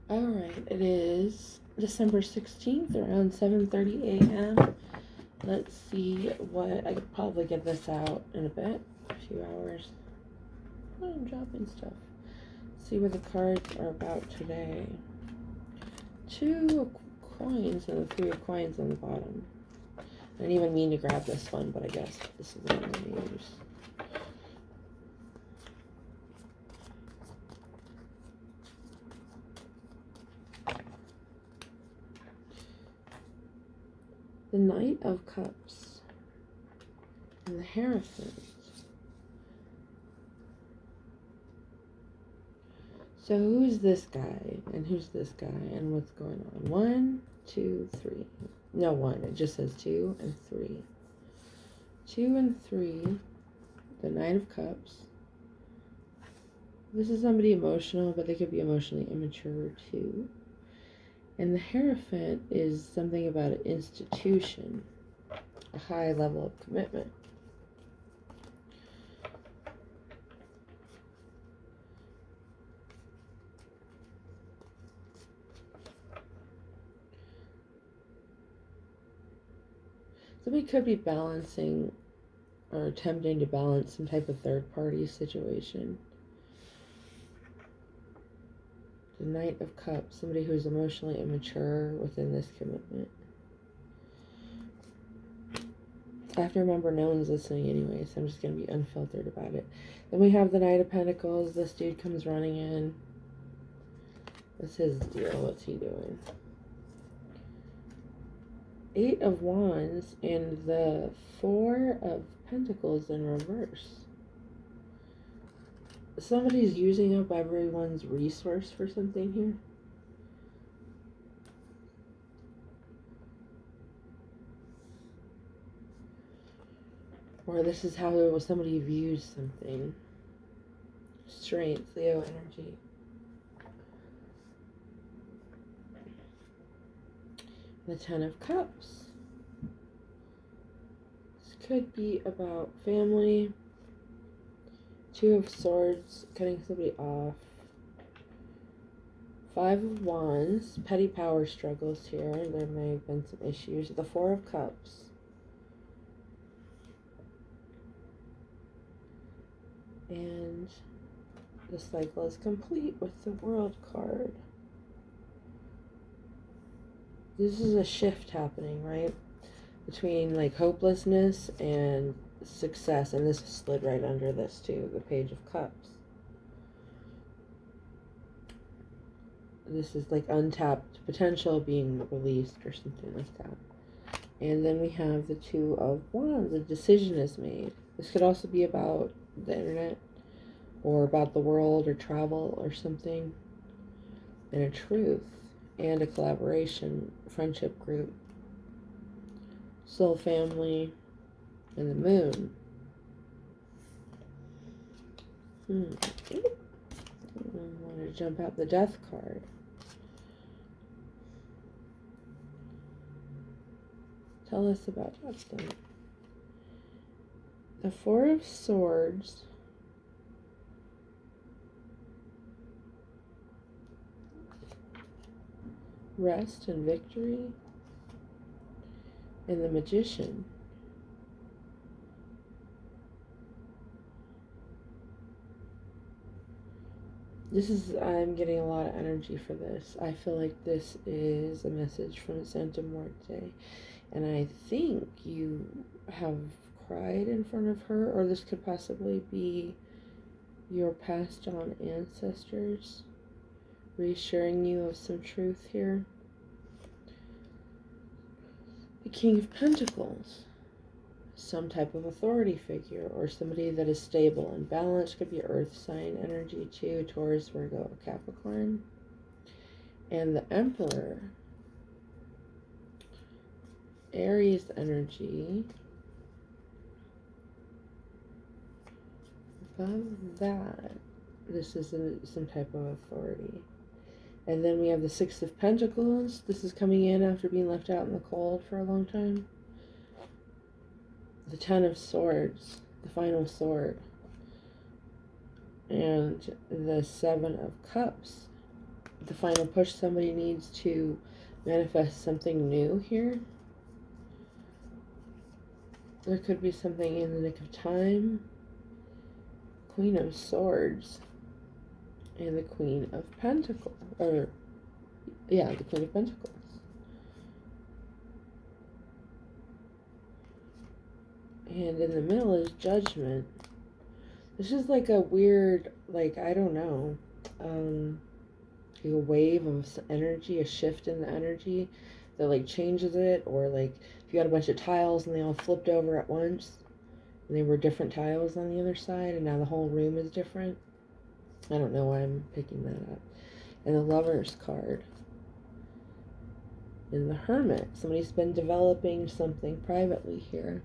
Alright, it is December 16th around 7:30 a.m. Let's see what I could probably get this out in a bit, a few hours. Oh, I'm dropping stuff. See what the cards are about today. 2 coins and the 3 of coins on the bottom. I didn't even mean to grab this one, but I guess this is the one I'm going to use. The Knight of Cups and the Hierophant. So who's this guy and who's this guy and what's going on? 1, 2, 3. No, 1. It just says 2 and 3. 2 and 3. The Knight of Cups. This is somebody emotional, but they could be emotionally immature too. And the Hierophant is something about an institution, a high level of commitment. Somebody could be balancing or attempting to balance some type of third-party situation. The Knight of Cups, somebody who's emotionally immature within this commitment. I have to remember no one's listening anyway, so I'm just going to be unfiltered about it. Then we have the Knight of Pentacles. This dude comes running in. What's his deal? What's he doing? 8 of Wands and the 4 of Pentacles in reverse. Somebody's using up everyone's resource for something here. Or this is how somebody views something. Strength, Leo energy. The 10 of Cups. This could be about family. 2 of Swords, cutting somebody off. 5 of Wands, petty power struggles here. There may have been some issues. The 4 of Cups. And the cycle is complete with the World card. This is a shift happening, right? Between like hopelessness and success. And this slid right under this too, the Page of Cups. This is like untapped potential being released or something like that. And then we have the 2 of Wands. A decision is made. This could also be about the internet or about the world or travel or something. And a truth and a collaboration, friendship group, soul family, and the Moon. I want to jump out the Death card. Tell us about Justin. The 4 of Swords. Rest and victory. And the Magician. I'm getting a lot of energy for this. I feel like this is a message from Santa Muerte. And I think you have cried in front of her, or this could possibly be your passed on ancestors reassuring you of some truth here. The King of Pentacles. Some type of authority figure or somebody that is stable and balanced. Could be earth sign energy too. Taurus, Virgo, Capricorn. And the Emperor. Aries energy. Above that, this is some type of authority. And then we have the 6 of Pentacles. This is coming in after being left out in the cold for a long time. The 10 of Swords, the final sword. And the 7 of Cups. the final push somebody needs to manifest something new here. There could be something in the nick of time. Queen of Swords and the Queen of Pentacles. Or, yeah, the Queen of Pentacles. And in the middle is Judgment. This is like a weird, like, I don't know, like a wave of energy, a shift in the energy that like changes it, or like if you had a bunch of tiles and they all flipped over at once and they were different tiles on the other side and now the whole room is different. I don't know why I'm picking that up. And the Lover's card. And the Hermit. Somebody's been developing something privately here.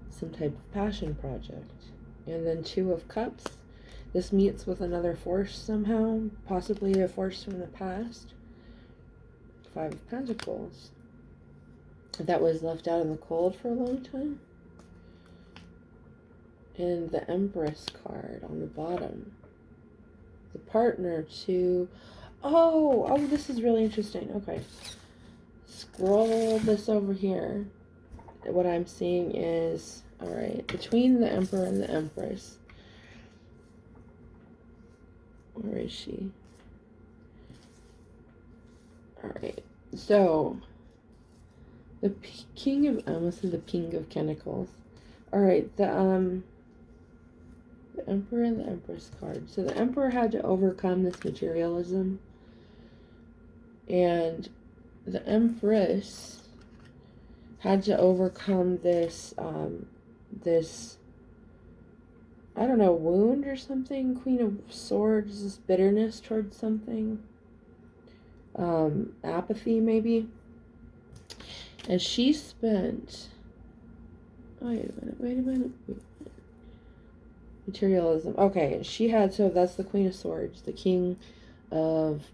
Some type of passion project. And then Two of Cups. This meets with another force somehow, possibly a force from the past. Five of Pentacles. That was left out in the cold for a long time. And the Empress card on the bottom. The partner to... Oh, this is really interesting. Okay. Scroll this over here. What I'm seeing is... Alright, between the Emperor and the Empress. Where is she? Alright, so the King of, I almost said the King of Pentacles. Alright, the Emperor and the Empress card. So the Emperor had to overcome this materialism, and the Empress had to overcome this this, I don't know, wound or something. Queen of Swords, this bitterness towards something. Apathy, maybe. And she spent... Wait a minute. Materialism. Okay, she had... So that's the Queen of Swords, the King of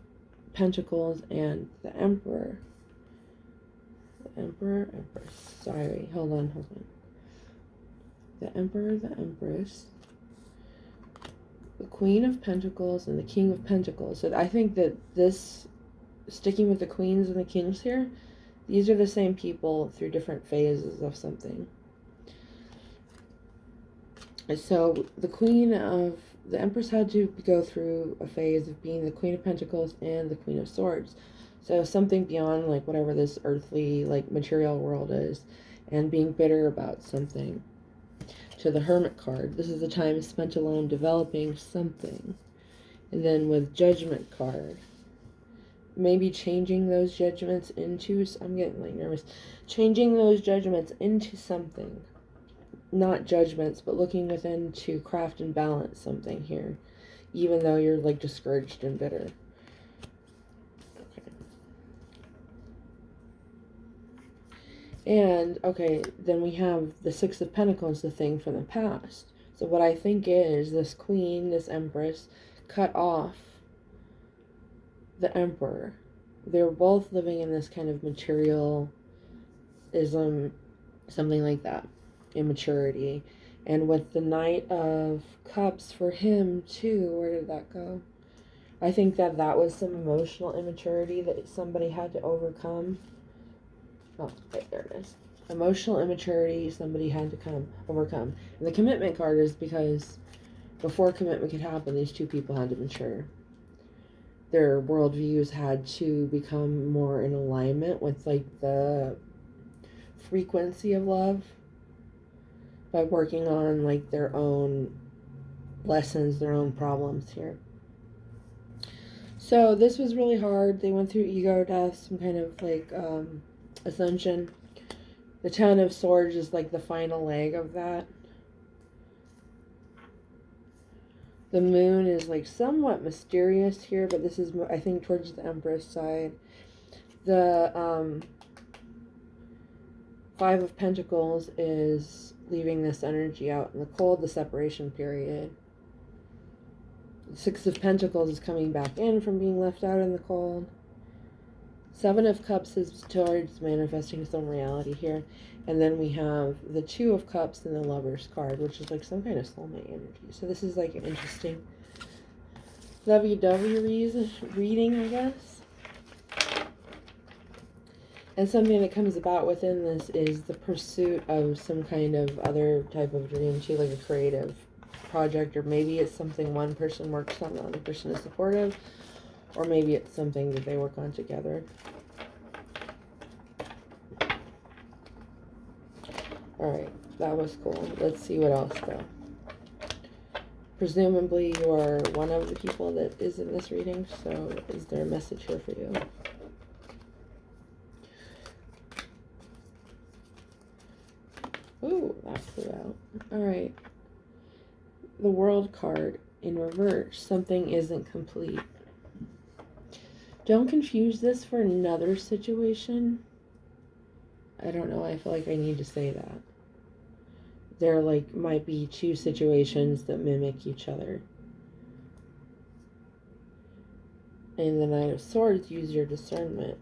Pentacles, and the Emperor. The Emperor, Empress. Sorry, hold on. The Emperor, the Empress, the Queen of Pentacles, and the King of Pentacles. So I think that this, sticking with the Queens and the Kings here, these are the same people through different phases of something. So the Empress had to go through a phase of being the Queen of Pentacles and the Queen of Swords. So something beyond like whatever this earthly, like material world is, and being bitter about something. To the Hermit card, this is the time spent alone developing something. And then with Judgment card, maybe changing those judgments into, I'm getting like nervous, changing those judgments into something. Not judgments, but looking within to craft and balance something here, even though you're like discouraged and bitter. And, okay, then we have the Six of Pentacles, the thing from the past. So what I think is this Queen, this Empress, cut off the Emperor. They're both living in this kind of materialism, something like that, immaturity. And with the Knight of Cups for him, too, where did that go? I think that was some emotional immaturity that somebody had to overcome. Oh, right, there it is. Emotional immaturity somebody had to overcome. And the Commitment card is because before commitment could happen, these two people had to mature. Their worldviews had to become more in alignment with like the frequency of love by working on like their own lessons, their own problems here. So this was really hard. They went through ego death, some kind of like ascension. The Ten of Swords is like the final leg of that. The Moon is like somewhat mysterious here, but this is, I think, towards the Empress side. The Five of Pentacles is leaving this energy out in the cold, the separation period. The Six of Pentacles is coming back in from being left out in the cold. Seven of Cups is towards manifesting some reality here. And then we have the Two of Cups and the Lover's card, which is like some kind of soulmate energy. So this is like interesting. WW reading, I guess. And something that comes about within this is the pursuit of some kind of other type of dream too, like a creative project, or maybe it's something one person works on, the other person is supportive, or maybe it's something that they work on together. Alright, that was cool. Let's see what else though. Presumably you are one of the people that is in this reading, so is there a message here for you? Ooh, that flew out. Alright. The World card in reverse. Something isn't complete. Don't confuse this for another situation. I don't know. I feel like I need to say that. There might be two situations that mimic each other. In the Knight of Swords, use your discernment.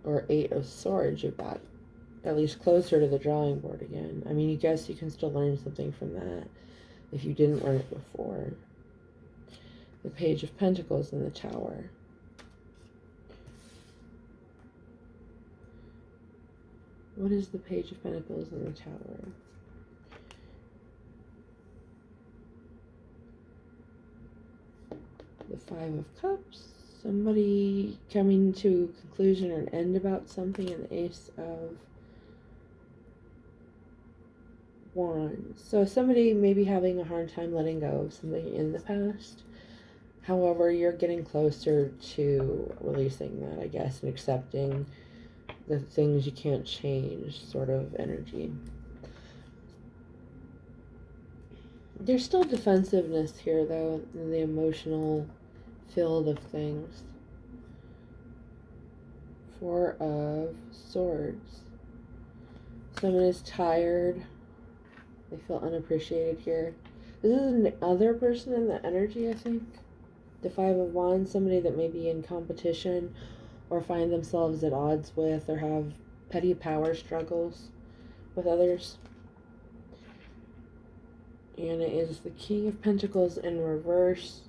Or Eight of Swords, you've got at least closer to the drawing board again. I mean, you guess you can still learn something from that if you didn't learn it before. The Page of Pentacles in the Tower. What is the Page of Pentacles in the Tower? The Five of Cups. Somebody coming to a conclusion or an end about something. And the Ace of Wands. So somebody may be having a hard time letting go of something in the past. However, you're getting closer to releasing that, I guess, and accepting the things you can't change sort of energy. There's still defensiveness here, though, in the emotional field of things. Four of Swords. Someone is tired. They feel unappreciated here. This is another person in the energy, I think. The Five of Wands, somebody that may be in competition or find themselves at odds with or have petty power struggles with others. And it is the King of Pentacles in reverse.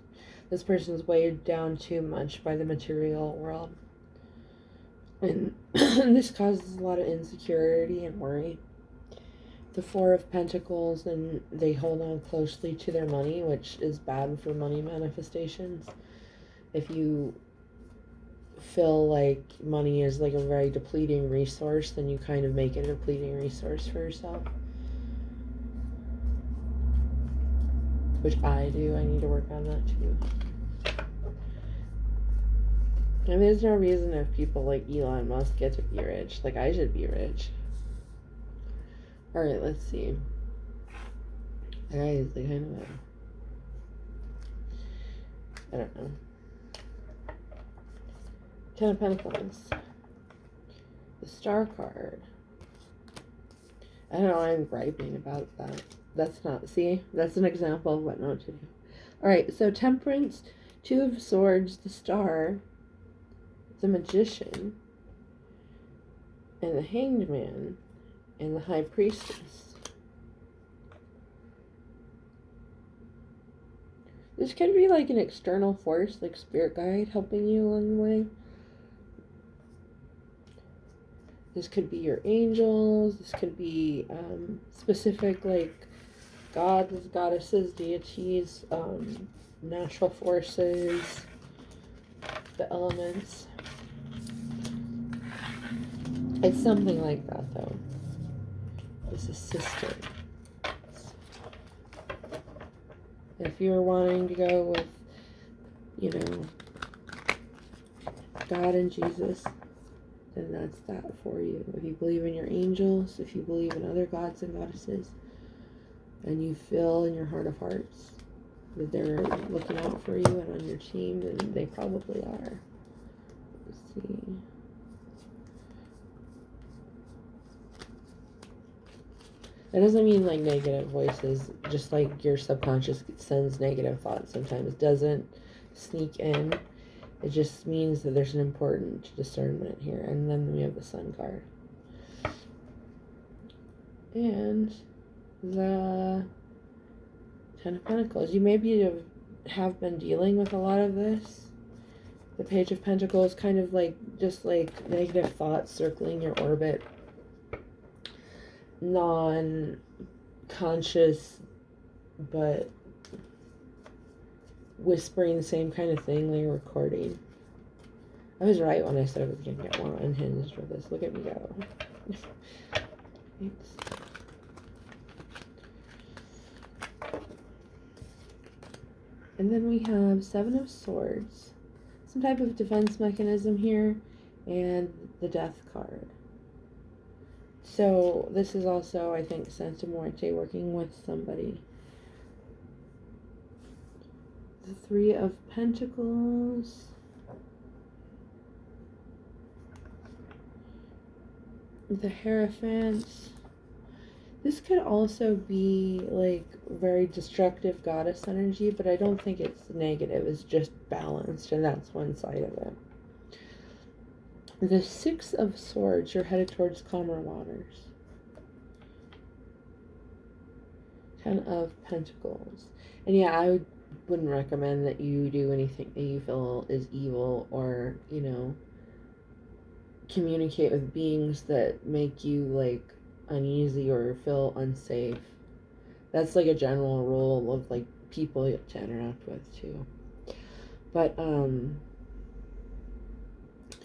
This person's weighed down too much by the material world. And this causes a lot of insecurity and worry. The Four of Pentacles, and they hold on closely to their money, which is bad for money manifestations. If you feel like money is like a very depleting resource, then you kind of make it a depleting resource for yourself. Which I do. I need to work on that too. And there's no reason if people like Elon Musk get to be rich. Like, I should be rich. Alright, let's see. Guys, they kind of, I don't know. Ten of Pentacles. The Star card. I don't know, I'm griping about that. That's not, see? That's an example of what not to do. Alright, so Temperance, Two of Swords, the Star, the Magician, and the Hanged Man, and the High Priestess. This could be like an external force, like spirit guide helping you along the way. This could be your angels. This could be specific like gods, goddesses, deities, natural forces, the elements. It's something like that though. This is sister. If you're wanting to go with, you know, God and Jesus, then that's that for you. If you believe in your angels, if you believe in other gods and goddesses, and you feel in your heart of hearts that they're looking out for you and on your team, then they probably are. Let's see. That doesn't mean like negative voices, just like your subconscious sends negative thoughts sometimes. It doesn't sneak in. It just means that there's an important discernment here. And then we have the Sun card. And the Ten of Pentacles. You maybe have been dealing with a lot of this. The Page of Pentacles, kind of like just like negative thoughts circling your orbit. Non-conscious, but whispering the same kind of thing like recording. I was right when I said I was going to get more unhinged with this. Look at me go. Thanks. And then we have Seven of Swords. Some type of defense mechanism here. And the Death card. So this is also, I think, Santa Muerte working with somebody. The Three of Pentacles. The Hierophant. This could also be like very destructive goddess energy, but I don't think it's negative. It's just balanced, and that's one side of it. The Six of Swords, you're headed towards calmer waters. Ten of Pentacles. And yeah, I wouldn't recommend that you do anything that you feel is evil or, you know, communicate with beings that make you like uneasy or feel unsafe. That's like a general rule of like people you have to interact with too. But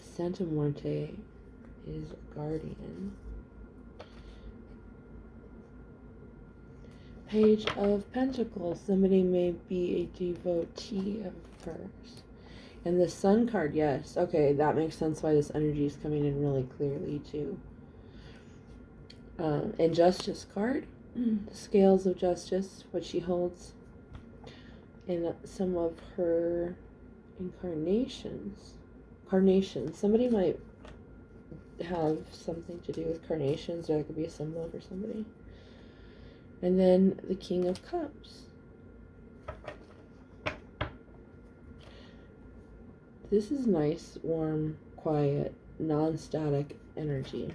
Santa Muerte is a guardian. Page of Pentacles. Somebody may be a devotee of hers. And the Sun card, yes. Okay, that makes sense why this energy is coming in really clearly too. And Justice card. The Scales of Justice, what she holds in some of her incarnations. Carnations. Somebody might have something to do with carnations, or it could be a symbol for somebody. And then the King of Cups. This is nice, warm, quiet, non-static energy.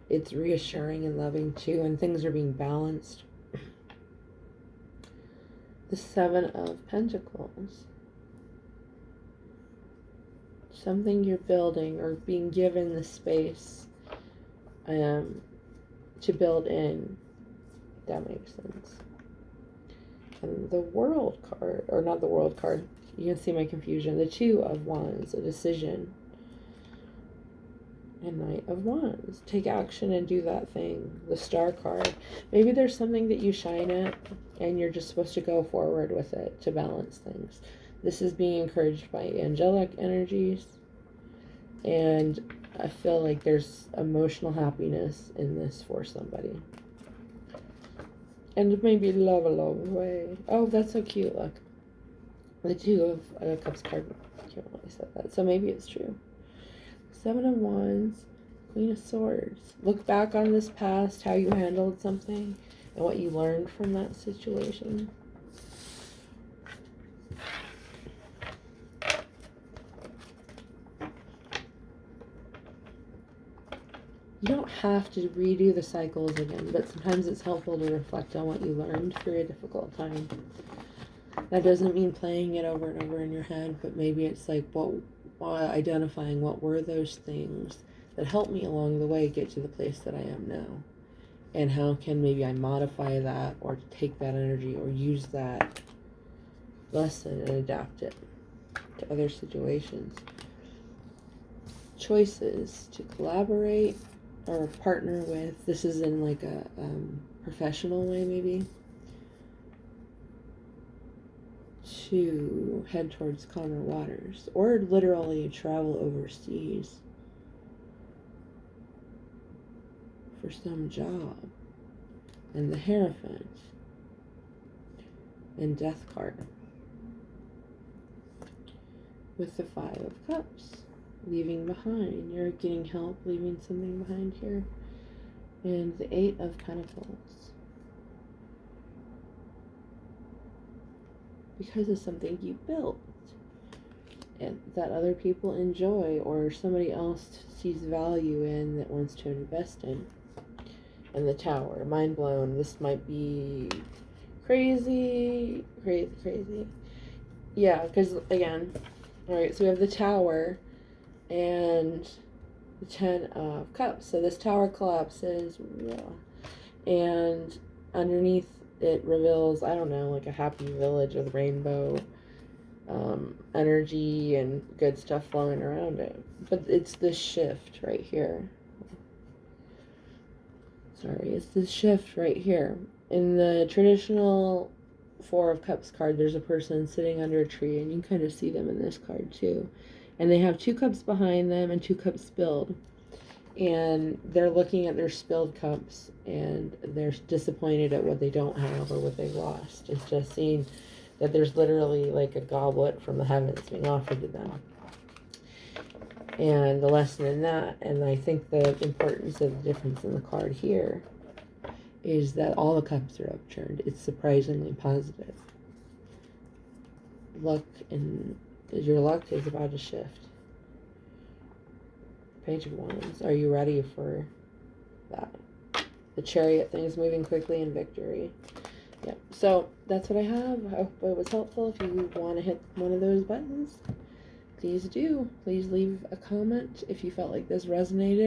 It's reassuring and loving too, and things are being balanced. The Seven of Pentacles. Something you're building or being given the space to build in. If that makes sense. And the World card, or not the World card, you can see my confusion. The Two of Wands, a decision. And Knight of Wands. Take action and do that thing. The Star card. Maybe there's something that you shine at and you're just supposed to go forward with it to balance things. This is being encouraged by angelic energies. And I feel like there's emotional happiness in this for somebody. And maybe love along the way. Oh, that's so cute. Look. The Two of Cups card. I can't really say that. So maybe it's true. Seven of Wands. Queen of Swords. Look back on this past, how you handled something, and what you learned from that situation. You don't have to redo the cycles again, but sometimes it's helpful to reflect on what you learned through a difficult time. That doesn't mean playing it over and over in your head, but maybe it's like identifying what were those things that helped me along the way get to the place that I am now. And how can maybe I modify that or take that energy or use that lesson and adapt it to other situations. Choices to collaborate or partner with. This is in like a professional way maybe. To head towards calmer waters. Or literally travel overseas. For some job. And the Hierophant. And Death card. With the Five of Cups. Leaving behind. You're getting help leaving something behind here. And the Eight of Pentacles. Because of something you built. And that other people enjoy or somebody else sees value in that wants to invest in. And the Tower. Mind blown. This might be Crazy, crazy, crazy. Yeah, because again, alright, so we have the Tower and the Ten of Cups. So this Tower collapses, and underneath it reveals, I don't know, like a happy village with rainbow energy and good stuff flowing around it. But it's this shift right here. Sorry, it's this shift right here. In the traditional Four of Cups card, there's a person sitting under a tree, and you can kind of see them in this card too. And they have 2 cups behind them and 2 cups spilled. And they're looking at their spilled cups, and they're disappointed at what they don't have or what they lost. It's just seeing that there's literally like a goblet from the heavens being offered to them. And the lesson in that, and I think the importance of the difference in the card here, is that all the cups are upturned. It's surprisingly positive. Your luck is about to shift. Page of Wands. Are you ready for that? The Chariot, things moving quickly in victory. Yep. So that's what I have. I hope it was helpful. If you want to hit one of those buttons, please do. Please leave a comment if you felt like this resonated.